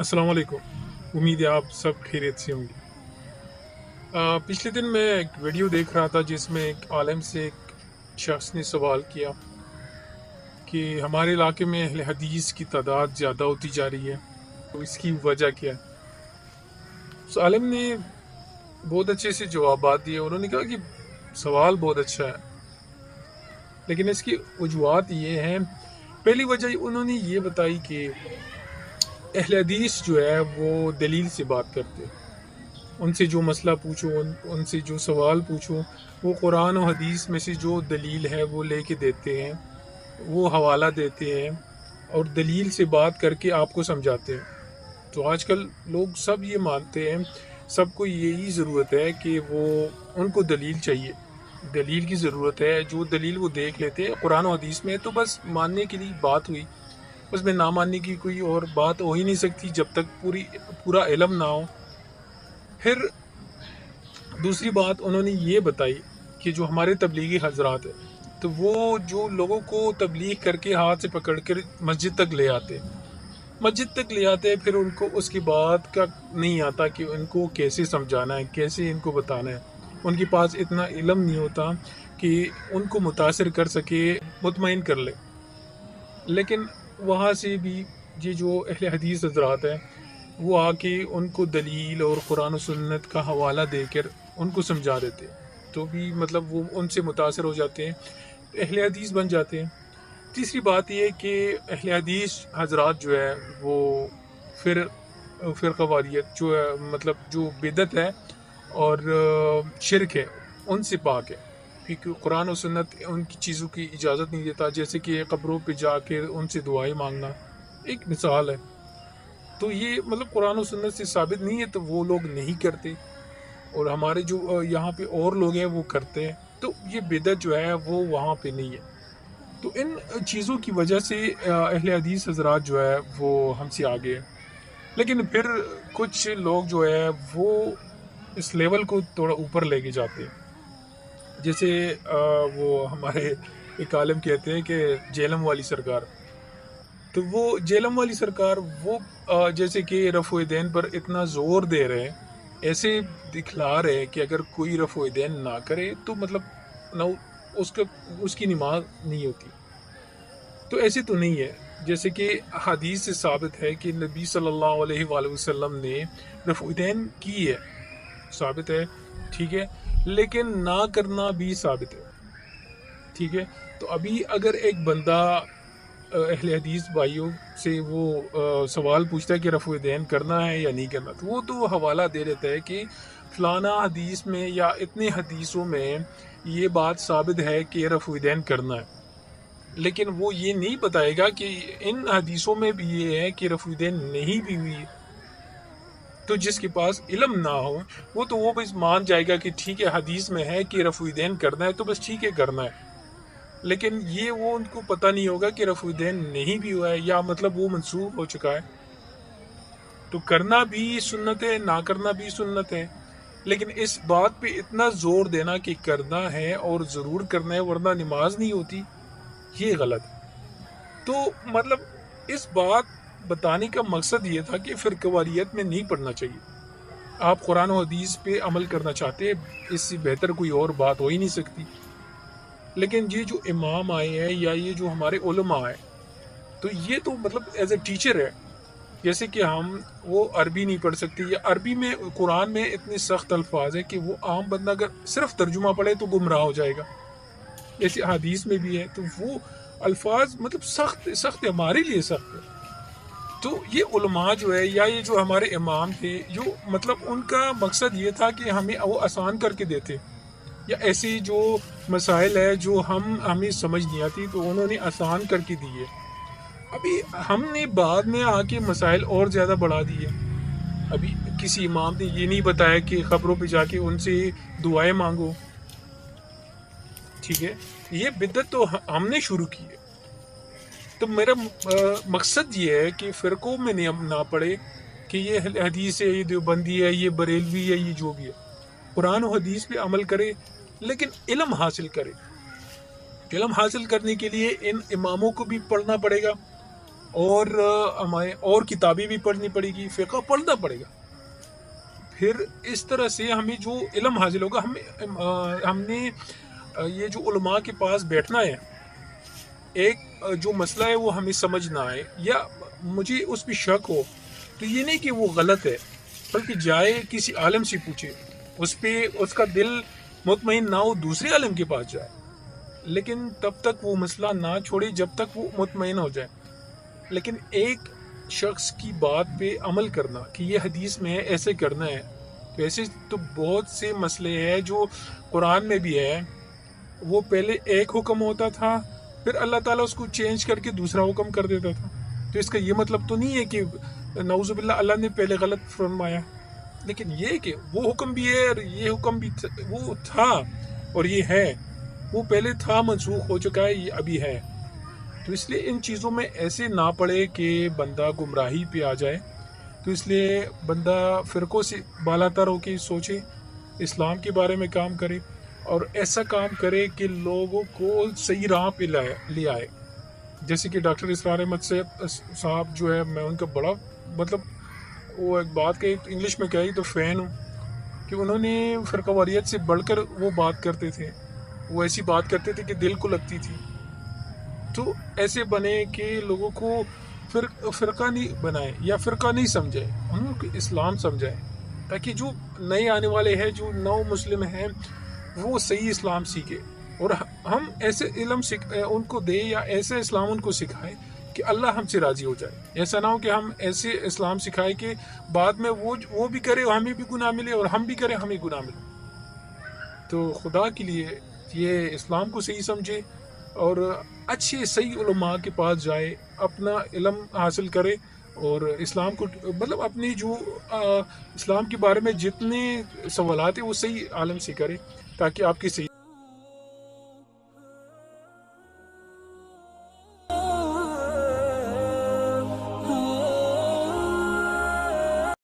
अस्सलाम वालेकुम। उम्मीद है आप सब खैरियत से होंगे। पिछले दिन मैं एक वीडियो देख रहा था जिसमें एक आलिम से एक शख्स ने सवाल किया कि हमारे इलाके में अहले हदीस की तादाद ज़्यादा होती जा रही है, तो इसकी वजह क्या है। उस आलिम ने बहुत अच्छे से जवाबात दिए। उन्होंने कहा कि सवाल बहुत अच्छा है, लेकिन इसकी वजूहत ये हैं। पहली वजह उन्होंने ये बताई कि अहले हदीस जो है वो दलील से बात करते हैं। उनसे जो मसला पूछो, उनसे जो सवाल पूछो, वो कुरान और हदीस में से जो दलील है वो लेके देते हैं, वो हवाला देते हैं और दलील से बात करके आपको समझाते हैं। तो आजकल लोग सब ये मानते हैं, सबको यही ज़रूरत है कि वो उनको दलील चाहिए, दलील की ज़रूरत है। जो दलील वो देख लेते हैं कुरान और हदीस में, तो बस मानने के लिए बात हुई। उसमें ना मानने की कोई और बात हो ही नहीं सकती जब तक पूरा इल्म ना हो। फिर दूसरी बात उन्होंने ये बताई कि जो हमारे तबलीगी हजरात है, तो वो जो लोगों को तबलीग करके हाथ से पकड़ कर मस्जिद तक ले आते, फिर उनको उसके बाद का नहीं आता कि उनको कैसे समझाना है, कैसे इनको बताना है। उनके पास इतना इल्म नहीं होता कि उनको मुतासिर कर सके, मुतमईन कर ले। लेकिन वहाँ से भी ये जो अहले हदीस हजरात हैं, वो आके उनको दलील और कुरान और सुन्नत का हवाला देकर उनको समझा देते हैं, तो भी मतलब वो उनसे मुतासर हो जाते हैं, अहले हदीस बन जाते हैं। तीसरी बात ये है कि अहले हदीस हजरात जो है वो फिर फ़िरक़ावारियत जो है, मतलब जो बिदत है और शिरक है, उनसे पाक है, क्योंकि कुरान और सुन्नत उनकी चीज़ों की इजाज़त नहीं देता। जैसे कि कब्रों पे जाके उनसे दुआएं मांगना एक मिसाल है। तो ये मतलब कुरान और सुन्नत से साबित नहीं है, तो वो लोग नहीं करते, और हमारे जो यहाँ पे और लोग हैं वो करते हैं। तो ये बिदत जो है वो वहाँ पे नहीं है। तो इन चीज़ों की वजह से अहले हदीस हजरात जो है वो हमसे आगे हैं। लेकिन फिर कुछ लोग जो है वो इस लेवल को थोड़ा ऊपर लेके जाते हैं। जैसे वो हमारे एक आलिम कहते हैं कि जेलम वाली सरकार, तो वो जेलम वाली सरकार वो जैसे कि रफ़ो दैन पर इतना ज़ोर दे रहे हैं, ऐसे दिखला रहे हैं कि अगर कोई रफ़ो दैन ना करे तो मतलब ना उसका उसकी नमाज नहीं होती। तो ऐसे तो नहीं है। जैसे कि हदीस से साबित है कि नबी सल्लल्लाहु अलैहि वसल्लम ने रफ़ो दैन की है, साबित है, ठीक है, लेकिन ना करना भी साबित है, ठीक है। तो अभी अगर एक बंदा अहले हदीस भाइयों से वो सवाल पूछता है कि रफ़ो दैन करना है या नहीं करना, तो वो तो हवाला दे देता है कि फ़लाना हदीस में या इतने हदीसों में ये बात साबित है कि रफ़ो दैन करना है। लेकिन वो ये नहीं बताएगा कि इन हदीसों में भी ये है कि रफ़ो दैन नहीं भी हुई है। तो जिसके पास इल्म ना हो वो बस मान जाएगा कि ठीक है, हदीस में है कि रफ़ो दैन करना है, तो बस ठीक है, करना है। लेकिन ये वो उनको पता नहीं होगा कि रफ़ो दैन नहीं भी हुआ है, या मतलब वो मंसूख हो चुका है। तो करना भी सुन्नत है, ना करना भी सुन्नत है। लेकिन इस बात पे इतना जोर देना कि करना है और ज़रूर करना है वरना नमाज नहीं होती, ये गलत है। तो मतलब इस बात बताने का मकसद ये था कि फ़िरक़ावारियत में नहीं पढ़ना चाहिए। आप कुरान और हदीस पे अमल करना चाहते हैं, इससे बेहतर कोई और बात हो ही नहीं सकती। लेकिन ये जो इमाम आए हैं या ये जो हमारे उलमा है, तो ये तो मतलब एज ए टीचर है। जैसे कि हम वो अरबी नहीं पढ़ सकते, या अरबी में कुरान में इतने सख्त अल्फाज है कि वो आम बंदा अगर सिर्फ तर्जुमा पढ़े तो गुमराह हो जाएगा। जैसे हदीस में भी है, तो वो अल्फाज मतलब सख्त सख्त हमारे लिए सख्त है। तो ये उलमा जो है या ये जो हमारे इमाम थे, जो मतलब उनका मकसद ये था कि हमें वो आसान करके देते, या ऐसी जो मसाइल है जो हमें समझ नहीं आती, तो उन्होंने आसान करके दी है। अभी हमने बाद में आके मसाइल और ज़्यादा बढ़ा दिए। अभी किसी इमाम ने ये नहीं बताया कि खबरों पे जाके उनसे दुआएं मांगो, ठीक है, ये बिदत तो हमने शुरू की है। तो मेरा मकसद ये है कि फ़िरक़ों में ना पड़े कि ये हदीस है, ये देवबंदी है, ये बरेलवी है, ये जो भी है। कुरान और हदीस पे अमल करे, लेकिन इल्म हासिल करे। علم حاصل کرنے کے لیے ان اماموں کو بھی پڑھنا پڑے گا، اور ہمیں اور کتابیں بھی پڑھنی پڑے گی، فقہ پڑھنا پڑے گا. پھر اس طرح سے ہمیں جو علم حاصل ہوگا، ہم نے یہ جو علماء کے پاس بیٹھنا ہے، ایک جو مسئلہ ہے وہ ہمیں سمجھ نہ آئے یا مجھے اس پہ شک ہو، تو یہ نہیں کہ وہ غلط ہے، بلکہ جائے کسی عالم سے پوچھے، اس پہ اس کا دل مطمئن نہ ہو دوسرے عالم کے پاس جائے، لیکن تب تک وہ مسئلہ نہ چھوڑے جب تک وہ مطمئن ہو جائے. لیکن ایک شخص کی بات پہ عمل کرنا کہ یہ حدیث میں ہے ایسے کرنا ہے، تو ایسے تو بہت سے مسئلے ہیں جو قرآن میں بھی ہے. وہ پہلے ایک حکم ہوتا تھا، پھر اللہ تعالیٰ اس کو چینج کر کے دوسرا حکم کر دیتا تھا. تو اس کا یہ مطلب تو نہیں ہے کہ نعوذ باللہ اللہ نے پہلے غلط فرمایا، لیکن یہ کہ وہ حکم بھی ہے اور یہ حکم بھی وہ تھا اور یہ ہے، وہ پہلے تھا، منسوخ ہو چکا ہے، یہ ابھی ہے. تو اس لیے ان چیزوں میں ایسے نہ پڑے کہ بندہ گمراہی پہ آ جائے. تو اس لیے بندہ فرقوں سے بالا تر ہو کے سوچے، اسلام کے بارے میں کام کرے، اور ایسا کام کرے کہ لوگوں کو صحیح راہ پہ لے آئے. جیسے کہ ڈاکٹر اسرار احمد صاحب جو ہے، میں ان کا بڑا مطلب وہ ایک بات کہ انگلش میں کہی تو فین ہوں، کہ انہوں نے فرقہ واریت سے بڑھ کر وہ بات کرتے تھے، وہ ایسی بات کرتے تھے کہ دل کو لگتی تھی. تو ایسے بنے کہ لوگوں کو فرقہ نہیں بنائے یا فرقہ نہیں سمجھے، ان کو اسلام سمجھائے، تاکہ جو نئے آنے والے ہیں، جو نو مسلم ہیں، وہ صحیح اسلام سیکھے، اور ہم ایسے علم ان کو دے یا ایسے اسلام ان کو سکھائے کہ اللہ ہم سے راضی ہو جائے. ایسا نہ ہو کہ ہم ایسے اسلام سکھائے کہ بعد میں وہ بھی کرے ہمیں بھی گناہ ملے، اور ہم بھی کریں ہمیں گناہ ملے. تو خدا کے لیے یہ اسلام کو صحیح سمجھے اور اچھے صحیح علماء کے پاس جائے، اپنا علم حاصل کرے، اور اسلام کو مطلب اپنی جو اسلام کے بارے میں جتنے سوالات ہیں وہ صحیح عالم سے کرے، تاکہ آپ کی صحیح